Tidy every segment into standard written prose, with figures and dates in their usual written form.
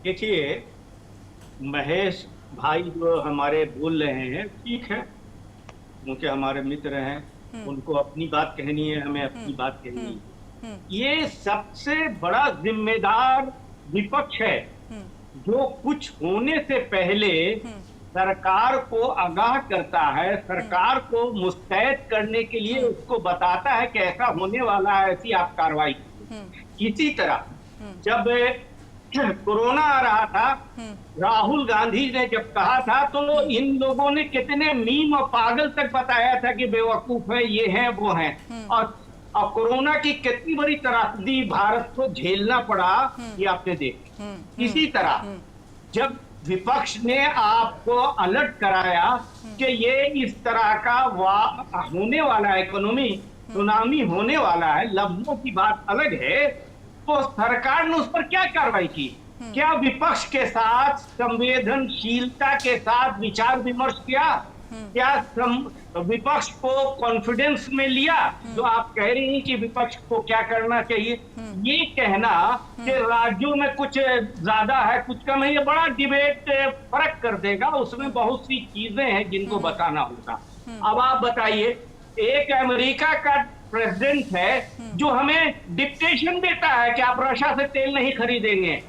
देखिए, महेश भाई जो हमारे बोल रहे हैं ठीक है, क्योंकि हमारे मित्र हैं। हम्म। उनको अपनी बात कहनी है, हमें हम्म। अपनी बात कहनी हम्म। है। हम्म। ये सबसे बड़ा जिम्मेदार विपक्ष है, हम्म। जो कुछ होने से पहले हम्म। सरकार को आगाह करता है, हम्म। सरकार को मुस्तैद करने के लिए हम्म। उसको बताता है कि ऐसा होने वाला है, ऐसी आप कार्रवाई हम्म। कीजिए। इसी तरह हम्म। जब कोरोना आ रहा था, हम्म। राहुल गांधी ने जब कहा था, तो हम्म। इन लोगों ने कितने मीम और पागल तक बताया था कि बेवकूफ है, ये है वो है। हम्म। और और कोरोना की कितनी बड़ी त्रासदी भारत को झेलना पड़ा, हम्म। ये आपने देखा। हम्म। हम्म। इसी तरह हम्म। जब विपक्ष ने आपको अलर्ट कराया कि ये इस तरह का होने वाला है, इकोनॉमी सुनामी होने वाला है, लफ्जों की बात अलग है, तो सरकार ने उस पर क्या कार्रवाई की? क्या विपक्ष के साथ संवेदनशीलता के साथ विचार विमर्श किया? क्या विपक्ष को कॉन्फिडेंस में लिया? जो आप कह रही हैं कि विपक्ष को क्या करना चाहिए, ये कहना कि राज्यों में कुछ ज्यादा है कुछ कम है, ये बड़ा डिबेट फर्क कर देगा। उसमें बहुत सी चीजें हैं जिनको बताना होगा। अब आप बताइए, एक अमेरिका का प्रेसिडेंट है जो हमें डिक्टेशन देता है कि आप रशिया से तेल नहीं खरीदेंगे,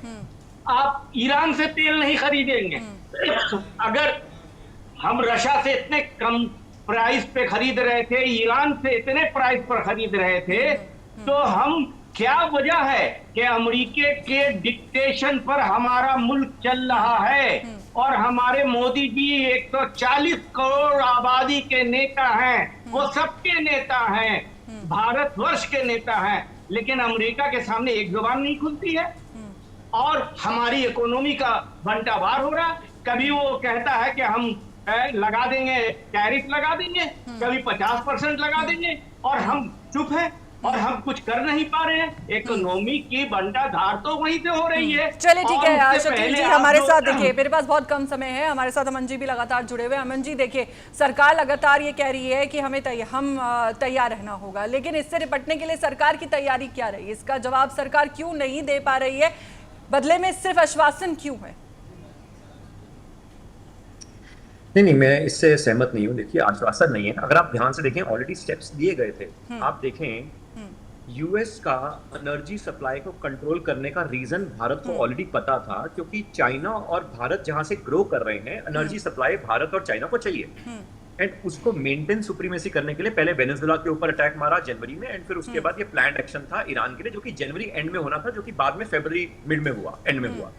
आप ईरान से तेल नहीं खरीदेंगे। अगर हम रशिया से इतने कम प्राइस पे खरीद रहे थे, ईरान से इतने प्राइस पर खरीद रहे थे, तो हम क्या वजह है कि अमेरिके के डिक्टेशन पर हमारा मुल्क चल रहा है? और हमारे मोदी जी 140 करोड़ आबादी के नेता हैं, वो सबके नेता हैं, भारतवर्ष के नेता हैं, लेकिन अमेरिका के सामने एक जुबान नहीं खुलती है। और हमारी इकोनॉमी का बंटावार हो रहा। कभी वो कहता है कि हम लगा देंगे, टैरिफ लगा देंगे, कभी 50% लगा देंगे, और हम चुप है और हम कुछ कर नहीं पा रहे हैं। इकोनॉमी की बंटाधार तो वहीं से हो रही है। चलिए ठीक और है उससे शकील पहले जी, आप हमारे जो साथ देखिए, मेरे पास बहुत कम समय है, हमारे साथ अमन जी भी लगातार जुड़े हुए हैं। अमन जी देखिए, सरकार लगातार ये कह रही है कि हम तैयार रहना होगा, लेकिन इससे निपटने के लिए सरकार की तैयारी क्या रही है? इसका जवाब सरकार क्यों नहीं दे पा रही है? बदले में सिर्फ आश्वासन क्यों है? नहीं नहीं, मैं इससे सहमत नहीं हूँ। देखिए, आश्वासन नहीं है। अगर आप ध्यान से देखें, ऑलरेडी स्टेप्स दिए गए थे। आप देखें, यूएस का एनर्जी सप्लाई को कंट्रोल करने का रीजन भारत को ऑलरेडी पता था, क्योंकि चाइना और भारत जहां से ग्रो कर रहे हैं, एनर्जी सप्लाई भारत और चाइना को चाहिए। एंड उसको मेंटेन सुप्रीमेसी करने के लिए पहले वेनेजुएला के ऊपर अटैक मारा जनवरी में, एंड फिर उसके बाद ये प्लान्ड एक्शन था ईरान के लिए, जो कि जनवरी एंड में होना था, जो कि बाद में फरवरी मिड में हुआ, एंड में हुआ।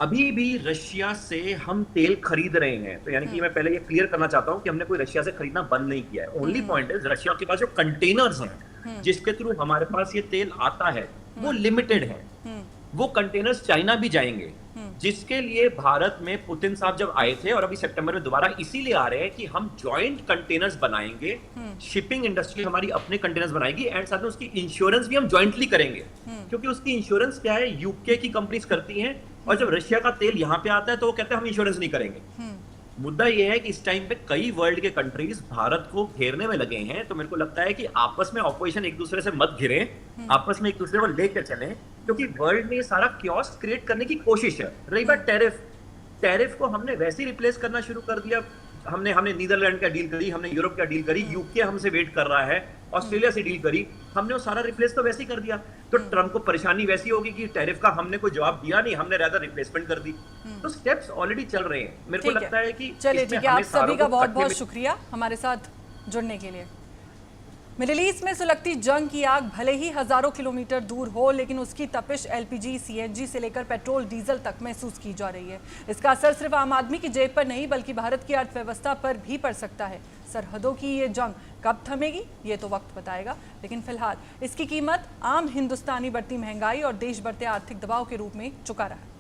अभी भी रशिया से हम तेल खरीद रहे हैं, तो यानी कि मैं पहले ये क्लियर करना चाहता हूं कि हमने कोई रशिया से खरीदना बंद नहीं किया है। ओनली पॉइंट इज, रशिया के पास जो कंटेनर्स हैं जिसके थ्रू हमारे पास ये तेल आता है, वो लिमिटेड है। वो कंटेनर्स चाइना भी जाएंगे, जिसके लिए भारत में पुतिन साहब जब आए थे, और अभी सितंबर में दोबारा इसीलिए आ रहे हैं कि हम जॉइंट कंटेनर्स बनाएंगे, शिपिंग इंडस्ट्री हमारी अपने कंटेनर्स बनाएगी, एंड साथ में उसकी इंश्योरेंस भी हम जॉइंटली करेंगे। क्योंकि उसकी इंश्योरेंस क्या है, यूके की कंपनीज करती हैं, और जब रशिया का तेल यहां पे आता है तो वो कहते हैं हम इंश्योरेंस नहीं करेंगे। मुद्दा यह है कि इस टाइम पे कई वर्ल्ड के कंट्रीज भारत को घेरने में लगे हैं, तो मेरे को लगता है कि आपस में ऑपोजिशन एक दूसरे से मत घिरे, आपस में एक दूसरे को लेकर चलें, क्योंकि वर्ल्ड में सारा क्योस क्रिएट करने की कोशिश है। रही बात टैरिफ को हमने वैसे ही रिप्लेस करना शुरू कर दिया। हमने नीदरलैंड का डील करी, हमने यूरोप का डील करी, यूके हमसे वेट कर रहा है, ऑस्ट्रेलिया से डील करी, हमने वो सारा रिप्लेस तो वैसे ही कर दिया। तो ट्रम्प को परेशानी वैसी होगी कि टैरिफ का हमने कोई जवाब दिया नहीं, हमने ज्यादा रिप्लेसमेंट कर दी। तो स्टेप्स ऑलरेडी चल रहे हैं। मेरे को लगता है कि चलिए ठीक है, आप सभी का बहुत बहुत शुक्रिया हमारे साथ जुड़ने के लिए। मिडिल ईस्ट में सुलगती जंग की आग भले ही हजारों किलोमीटर दूर हो, लेकिन उसकी तपिश एलपीजी, सीएनजी से लेकर पेट्रोल डीजल तक महसूस की जा रही है। इसका असर सिर्फ आम आदमी की जेब पर नहीं, बल्कि भारत की अर्थव्यवस्था पर भी पड़ सकता है। सरहदों की ये जंग कब थमेगी, ये तो वक्त बताएगा, लेकिन फिलहाल इसकी कीमत आम हिंदुस्तानी बढ़ती महंगाई और देश बढ़ते आर्थिक दबाव के रूप में चुका रहा है।